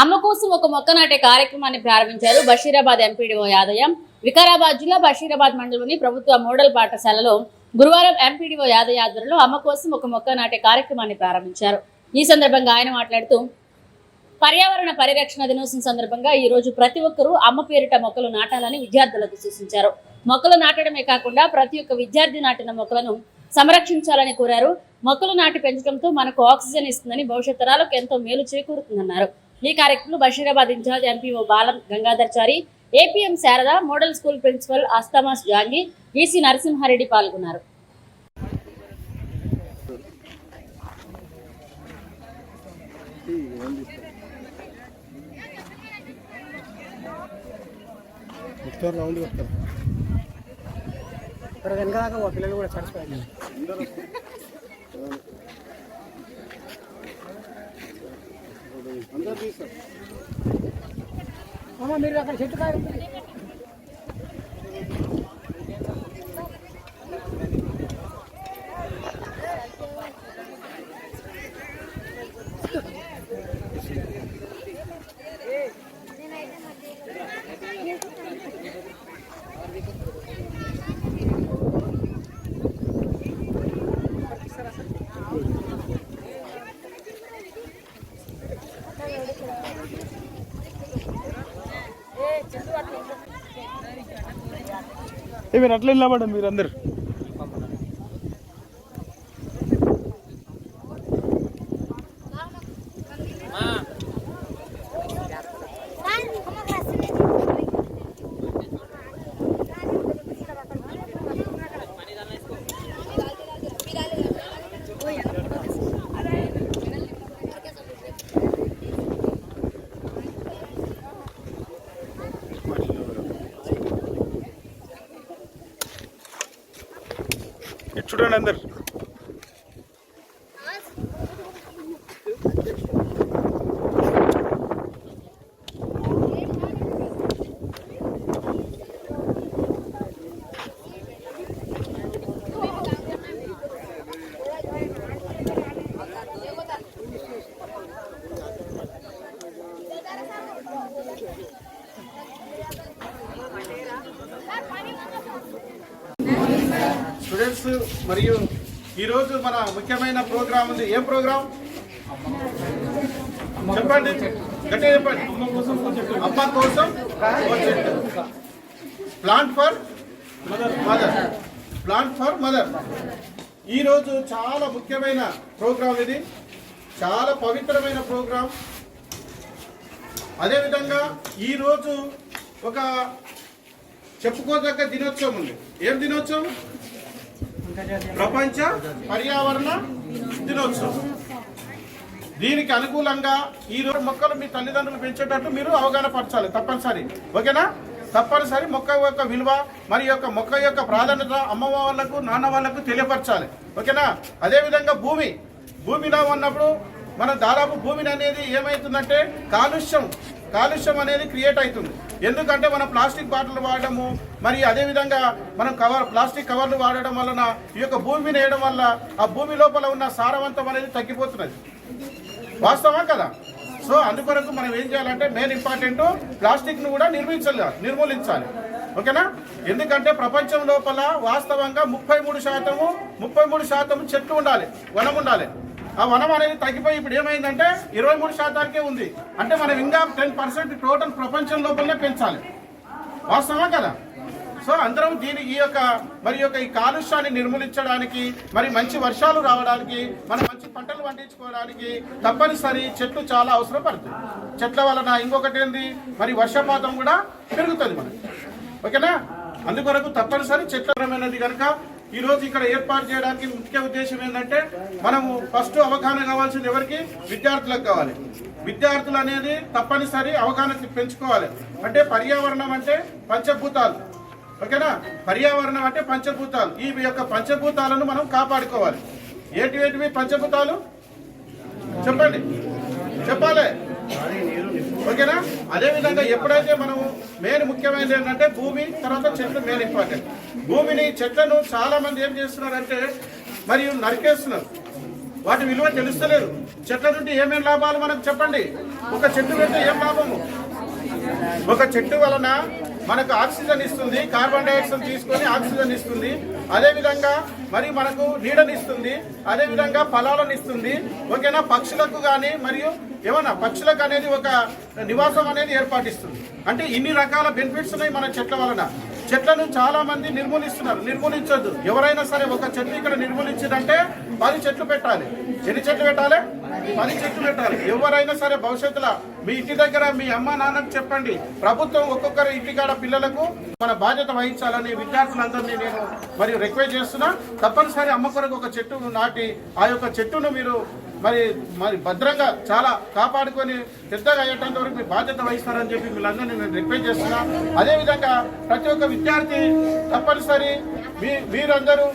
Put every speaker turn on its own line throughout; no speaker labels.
అమ్మ కోసం ఒక మొక్క నాటే కార్యక్రమాన్ని ప్రారంభించారు బషీరాబాద్ ఎంపీడీఓ యాదయ్య. వికారాబాద్ జిల్లా బషీరాబాద్ మండలంలోని ప్రభుత్వ మోడల్ పాఠశాలలో గురువారం ఎంపీడీఓ యాదయ్య ఆధ్వర్యంలో అమ్మ కోసం ఒక మొక్క నాటే కార్యక్రమాన్ని ప్రారంభించారు. ఈ సందర్భంగా ఆయన మాట్లాడుతూ పర్యావరణ పరిరక్షణ దినోత్సవం సందర్భంగా ఈ రోజు ప్రతి ఒక్కరూ అమ్మ పేరిట మొక్కలు నాటాలని విద్యార్థులకు సూచించారు. మొక్కలు నాటడమే కాకుండా ప్రతి ఒక్క విద్యార్థి నాటిన మొక్కలను సంరక్షించాలని కోరారు. మొక్కలు నాటి పెంచడంతో మనకు ఆక్సిజన్ ఇస్తుందని, భవిష్యత్ తరాలకు ఎంతో మేలు చేకూరుతుందన్నారు. ఈ కార్యక్రమంలో Basheerabad in charge MPO Balam Gangadharchari, APM Sharada, model school principal అస్తామాస్ జాంగి, ఈసీ నరసింహారెడ్డి పాల్గొన్నారు.
పిల్లలు కూడా చచ్చిపోయారు. మీరు అక్కడ చెట్టు కాదు
మీరు అట్లా వెళ్ళామండి మీరందరు. చూడండి అందరు. స్టూడెంట్స్ మరియు ఈరోజు మన ముఖ్యమైన ప్రోగ్రామ్ ఉంది. ఏం ప్రోగ్రామ్ చెప్పండి, గట్టిగా చెప్పండి. అమ్మ కోసం plant for mother, plant for mother. ఈరోజు చాలా ముఖ్యమైన ప్రోగ్రామ్ ఇది, చాలా పవిత్రమైన ప్రోగ్రామ్. అదేవిధంగా ఈరోజు ఒక చెప్పుకోదగ్గ దినోత్సవం ఉంది. ఏం దినోత్సవం? ప్రపంచ పర్యావరణ దినోత్సవం. దీనికి అనుకూలంగా ఈ రోజు మొక్కలు మీ తల్లిదండ్రులు పెంచేటట్టు మీరు అవగాహన పరచాలి తప్పనిసరి. ఓకేనా? తప్పనిసరి మొక్క యొక్క విలువ మరి యొక్క మొక్క యొక్క ప్రాధాన్యత అమ్మ వాళ్ళకు నాన్న వాళ్ళకు తెలియపరచాలి. ఓకేనా? అదేవిధంగా భూమిలో ఉన్నప్పుడు మన దాదాపు భూమిని అనేది ఏమవుతుందంటే కాలుష్యం అనేది క్రియేట్ అవుతుంది. ఎందుకంటే మనం ప్లాస్టిక్ బాటిల్ వాడడము, మరి అదేవిధంగా మనం ప్లాస్టిక్ కవర్లు వాడడం వలన ఈ యొక్క భూమిని వేయడం వల్ల ఆ భూమి లోపల ఉన్న సారవంతం అనేది తగ్గిపోతున్నది. వాస్తవా కదా? సో అందుకొరకు మనం ఏం చేయాలంటే మెయిన్ ఇంపార్టెంట్ ప్లాస్టిక్ను కూడా నిర్మూలించాలి. ఓకేనా? ఎందుకంటే ప్రపంచం లోపల వాస్తవంగా 33% చెట్లు ఉండాలి, వనం ఉండాలి. ఆ వనం అనేది తగ్గిపోయి ఇప్పుడు ఏమైందంటే 23% ఉంది. అంటే మనం ఇంకా 10% టోటల్ ప్రపంచం లోపలనే పెంచాలి. వాస్తవా కదా? సో అందరం ఈ కాలుష్యాన్ని నిర్మూలించడానికి, మరి మంచి వర్షాలు రావడానికి, మనం మంచి పంటలు పండించుకోవడానికి తప్పనిసరి చెట్లు చాలా అవసరం పడుతుంది. చెట్ల వలన ఇంకొకటి ఏంది, మరి వర్షపాతం కూడా పెరుగుతుంది మనకి. ఓకేనా? అందుకొరకు తప్పనిసరి చెట్లమైనది కనుక ఈరోజు ఇక్కడ ఏర్పాటు చేయడానికి ముఖ్య ఉద్దేశం ఏంటంటే మనము ఫస్ట్ అవగాహన కావాల్సింది ఎవరికి? విద్యార్థులకు కావాలి. విద్యార్థులు అనేది తప్పనిసరి అవగాహన పెంచుకోవాలి. అంటే పర్యావరణం అంటే పంచభూతాలు. ఓకేనా? పర్యావరణం అంటే పంచభూతాలు. ఈ యొక్క పంచభూతాలను మనం కాపాడుకోవాలి. ఏంటివి పంచభూతాలు చెప్పండి, చెప్పాలి. ఓకేనా? అదేవిధంగా ఎప్పుడైతే మనము మెయిన్ ముఖ్యమైనది ఏంటంటే భూమి, తర్వాత చెట్లు మెయిన్ ఇంపార్టెంట్. చెట్లను చాలా మంది ఏం చేస్తున్నారంటే మరియు నరికేస్తున్నారు. వాటి విలువ తెలుస్తలేదు. చెట్ల నుండి ఏమేం లాభాలు మనకు చెప్పండి. ఒక చెట్టు పెడితే ఏం లాభము? ఒక చెట్టు వలన మనకు ఆక్సిజన్ ఇస్తుంది, కార్బన్ డైఆక్సైడ్ తీసుకొని ఆక్సిజన్ ఇస్తుంది, అదేవిధంగా మరి మనకు నీడనిస్తుంది, అదేవిధంగా ఫలాలను ఇస్తుంది. ఓకేనా? పక్షులకు కానీ మరియు ఏమన్నా పక్షులకు అనేది ఒక నివాసం అనేది ఏర్పాటిస్తుంది. అంటే ఇన్ని రకాల బెనిఫిట్స్ ఉన్నాయి మన చెట్ల వలన. చెట్లను చాలా మంది నిర్మూలిస్తున్నారు. నిర్మూలించొద్దు. ఎవరైనా సరే ఒక చెట్టు ఇక్కడ నిర్మూలించిందంటే 10 చెట్లు పెట్టాలి. ఎన్ని చెట్లు పెట్టాలి? 10 చెట్లు పెట్టాలి. ఎవరైనా సరే భవిష్యత్తులో మీ ఇంటి దగ్గర మీ అమ్మ నాన్నకు చెప్పండి, ప్రభుత్వం ఒక్కొక్కరి ఇంటికాడ పిల్లలకు మన బాధ్యత వహించాలని విద్యార్థులందరినీ నేను మరియు రిక్వెస్ట్ చేస్తున్నా. తప్పనిసరి అమ్మ కొరకు ఒక చెట్టును నాటి ఆ యొక్క చెట్టును మీరు మరి భద్రంగా చాలా కాపాడుకొని పెద్దగా అయ్యేటంత వరకు మీ బాధ్యత వహిస్తారని చెప్పి వీళ్ళందరినీ నేను రిక్వెస్ట్ చేస్తున్నా. అదేవిధంగా ప్రతి ఒక్క విద్యార్థి తప్పనిసరి మీరందరూ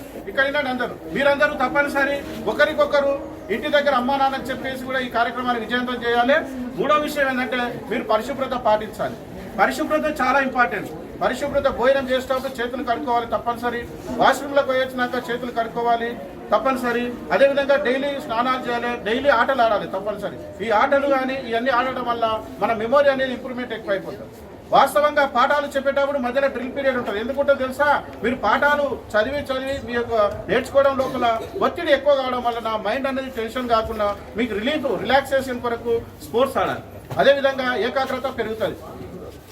మీరందరూ తప్పనిసరి ఒకరికొకరు ఇంటి దగ్గర అమ్మా నాన్నకు చెప్పేసి కూడా ఈ కార్యక్రమాన్ని విజయవంతం చేయాలి. మూడో విషయం ఏంటంటే మీరు పరిశుభ్రత పాటించాలి. పరిశుభ్రత చాలా ఇంపార్టెంట్. పరిశుభ్రత భోజనం చేసేటప్పుడు చేతులు కడుక్కోవాలి తప్పనిసరి. వాష్రూమ్లోకి పోయొచ్చినాక చేతులు కడుక్కోవాలి తప్పనిసరి. అదేవిధంగా డైలీ స్నానాలు చేయాలి, డైలీ ఆటలు ఆడాలి తప్పనిసరి. ఈ ఆటలు కానీ ఇవన్నీ ఆడటం వల్ల మన మెమొరీ అనేది ఇంప్రూవ్మెంట్ ఎక్కువైపోతుంది. వాస్తవంగా పాఠాలు చెప్పేటప్పుడు మధ్యలో డ్రిల్ పీరియడ్ ఉంటుంది. ఎందుకుంటో తెలుసా? మీరు పాఠాలు చదివి మీ యొక్క నేర్చుకోవడం లోపల ఒత్తిడి ఎక్కువ కావడం వల్ల నా మైండ్ అనేది టెన్షన్ కాకుండా మీకు రిలాక్సేషన్ కొరకు స్పోర్ట్స్ ఆడాలి. అదేవిధంగా ఏకాగ్రత పెరుగుతుంది.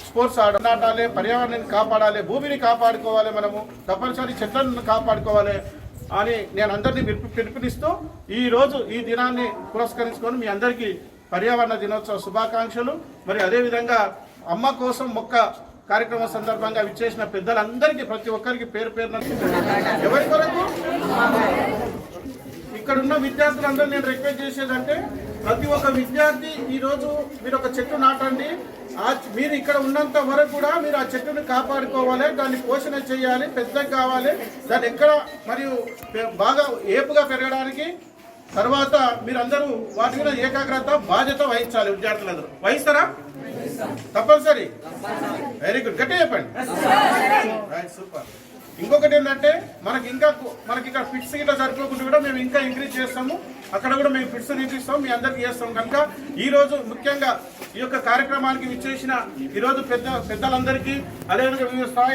స్పోర్ట్స్ ఆడాలి, పర్యావరణాన్ని కాపాడాలి, భూమిని కాపాడుకోవాలి, మనము తప్పనిసరి చెట్లను కాపాడుకోవాలి అని నేను అందరినీ పిలుపునిస్తూ ఈరోజు ఈ దినాన్ని పురస్కరించుకొని మీ అందరికీ పర్యావరణ దినోత్సవ శుభాకాంక్షలు. మరి అదేవిధంగా అమ్మ కోసం మొక్క కార్యక్రమం సందర్భంగా విచ్చేసిన పెద్దలందరికీ ప్రతి ఒక్కరికి పేరు పేరున ఎవరి కొరకు ఇక్కడ ఉన్న విద్యార్థులందరూ నేను రిక్వెస్ట్ చేసేదంటే ప్రతి ఒక్క విద్యార్థి ఈరోజు మీరు ఒక చెట్టు నాటండి. మీరు ఇక్కడ ఉన్నంత వరకు కూడా మీరు ఆ చెట్టును కాపాడుకోవాలి, దాన్ని పోషణ చేయాలి, పెద్దగా కావాలి, దాన్ని ఎక్కడ మరియు బాగా ఏపుగా పెరగడానికి. తర్వాత మీరందరూ వాటి మీద ఏకాగ్రత బాధ్యత వహించాలి. విద్యార్థులందరూ వహిస్తారా? తప్పనిసరి. Very good. గట్టి చెప్పండి. సూపర్. ఇంకొకటి ఏంటంటే మనకి ఇక్కడ ఫిట్స్ గిట్లా సరిపోకుండా కూడా మేము ఇంకా ఇంక్రీజ్ చేస్తాము. అక్కడ కూడా మేము ఫిట్స్ తీపిస్తాం, మీ అందరికీ చేస్తాం. కనుక ఈరోజు ముఖ్యంగా ఈ యొక్క కార్యక్రమానికి విచ్చేసిన ఈరోజు పెద్దలందరికీ అదేవిధంగా వివిధ స్థాయి